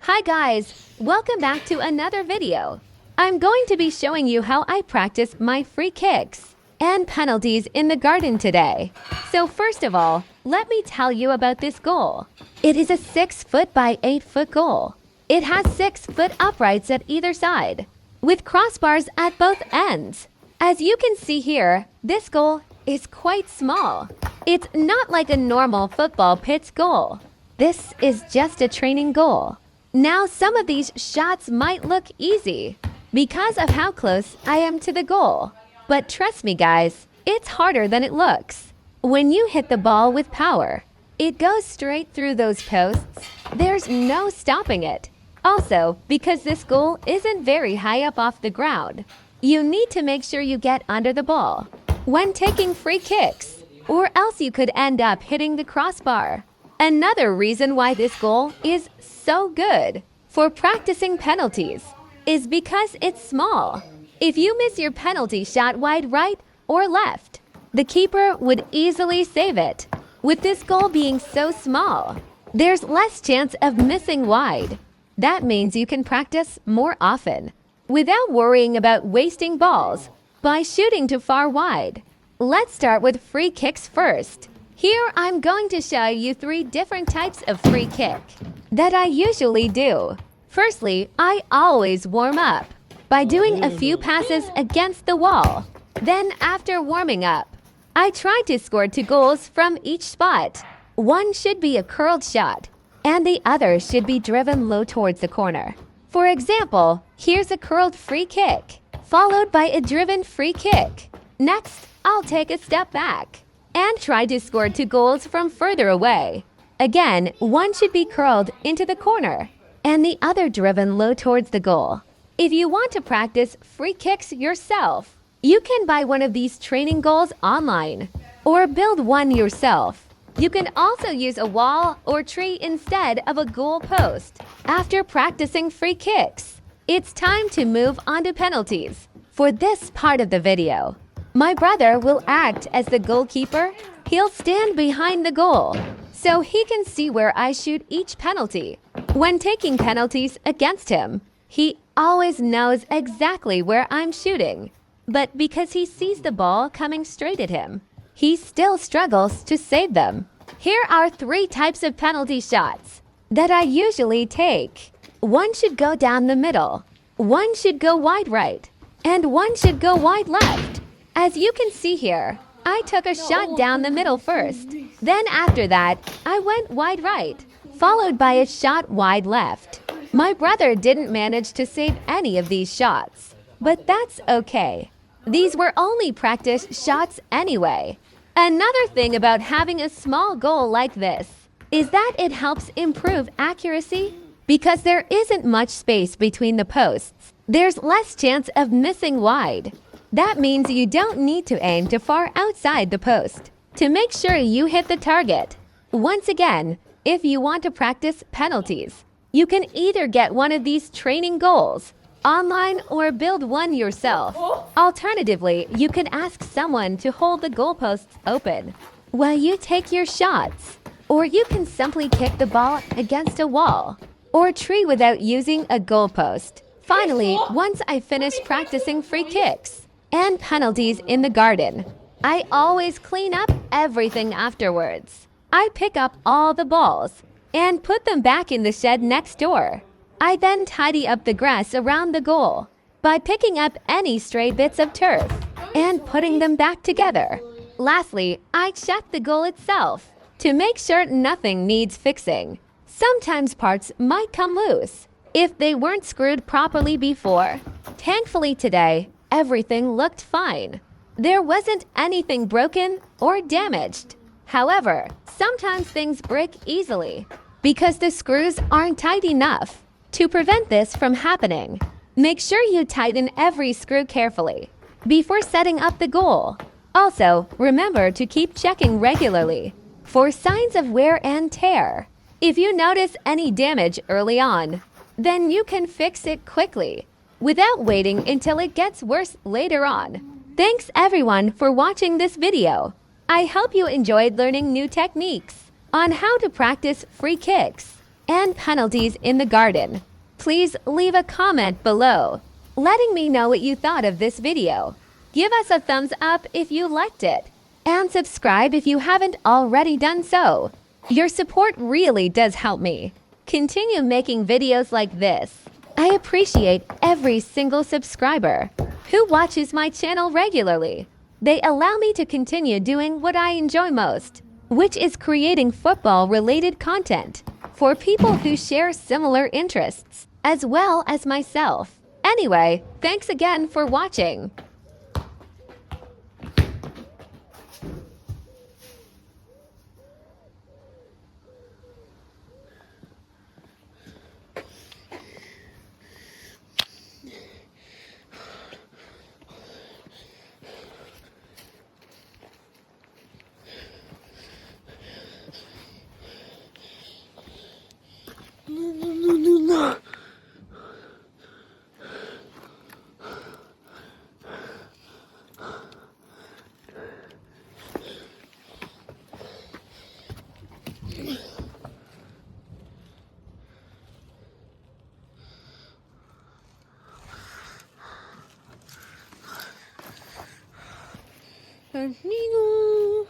Hi guys, welcome back to another video. I'm going to be showing you how I practice my free kicks and penalties in the garden today. So first of all, let me tell you about this goal. It is a 6 foot by 8 foot goal. It has 6 foot uprights at either side, with crossbars at both ends. As you can see here, this goal is quite small. It's not like a normal football pitch goal. This is just a training goal. Now some of these shots might look easy because of how close I am to the goal. But trust me guys, it's harder than it looks. When you hit the ball with power, it goes straight through those posts. There's no stopping it. Also, because this goal isn't very high up off the ground, you need to make sure you get under the ball when taking free kicks, or else you could end up hitting the crossbar. Another reason why this goal is so good for practicing penalties is because it's small. If you miss your penalty shot wide right or left, the keeper would easily save it. With this goal being so small, there's less chance of missing wide. That means you can practice more often without worrying about wasting balls by shooting too far wide. Let's start with free kicks first. Here I'm going to show you 3 different types of free kick that I usually do. Firstly, I always warm up by doing a few passes against the wall. Then after warming up, I try to score 2 goals from each spot. One should be a curled shot, and the other should be driven low towards the corner. For example, here's a curled free kick, followed by a driven free kick. Next, I'll take a step back and try to score 2 goals from further away. Again, one should be curled into the corner, and the other driven low towards the goal. If you want to practice free kicks yourself, you can buy one of these training goals online, or build one yourself. You can also use a wall or tree instead of a goal post. After practicing free kicks, it's time to move on to penalties. For this part of the video, my brother will act as the goalkeeper. He'll stand behind the goal so he can see where I shoot each penalty. When taking penalties against him, he always knows exactly where I'm shooting. But because he sees the ball coming straight at him, he still struggles to save them. Here are 3 types of penalty shots that I usually take. One should go down the middle, one should go wide right, and one should go wide left. As you can see here, I took a shot down the middle first. Then after that, I went wide right, followed by a shot wide left. My brother didn't manage to save any of these shots, but that's okay. These were only practice shots anyway. Another thing about having a small goal like this is that it helps improve accuracy because there isn't much space between the posts. There's less chance of missing wide. That means you don't need to aim too far outside the post to make sure you hit the target. Once again, if you want to practice penalties, you can either get one of these training goals online or build one yourself. Alternatively, you can ask someone to hold the goalposts open while you take your shots. Or you can simply kick the ball against a wall or tree without using a goalpost. Finally, once I finish practicing free kicks and penalties in the garden, I always clean up everything afterwards. I pick up all the balls and put them back in the shed next door. I then tidy up the grass around the goal by picking up any stray bits of turf and putting them back together. Lastly, I check the goal itself to make sure nothing needs fixing. Sometimes parts might come loose if they weren't screwed properly before. Thankfully today, everything looked fine. There wasn't anything broken or damaged. However, sometimes things break easily because the screws aren't tight enough. To prevent this from happening, make sure you tighten every screw carefully before setting up the goal. Also, remember to keep checking regularly for signs of wear and tear. If you notice any damage early on, then you can fix it quickly without waiting until it gets worse later on. Thanks everyone for watching this video. I hope you enjoyed learning new techniques on how to practice free kicks and penalties in the garden. Please leave a comment below, letting me know what you thought of this video. Give us a thumbs up if you liked it, and subscribe if you haven't already done so. Your support really does help me continue making videos like this. I appreciate every single subscriber who watches my channel regularly. They allow me to continue doing what I enjoy most, which is creating football-related content for people who share similar interests, as well as myself. Anyway, thanks again for watching. No. Amigo.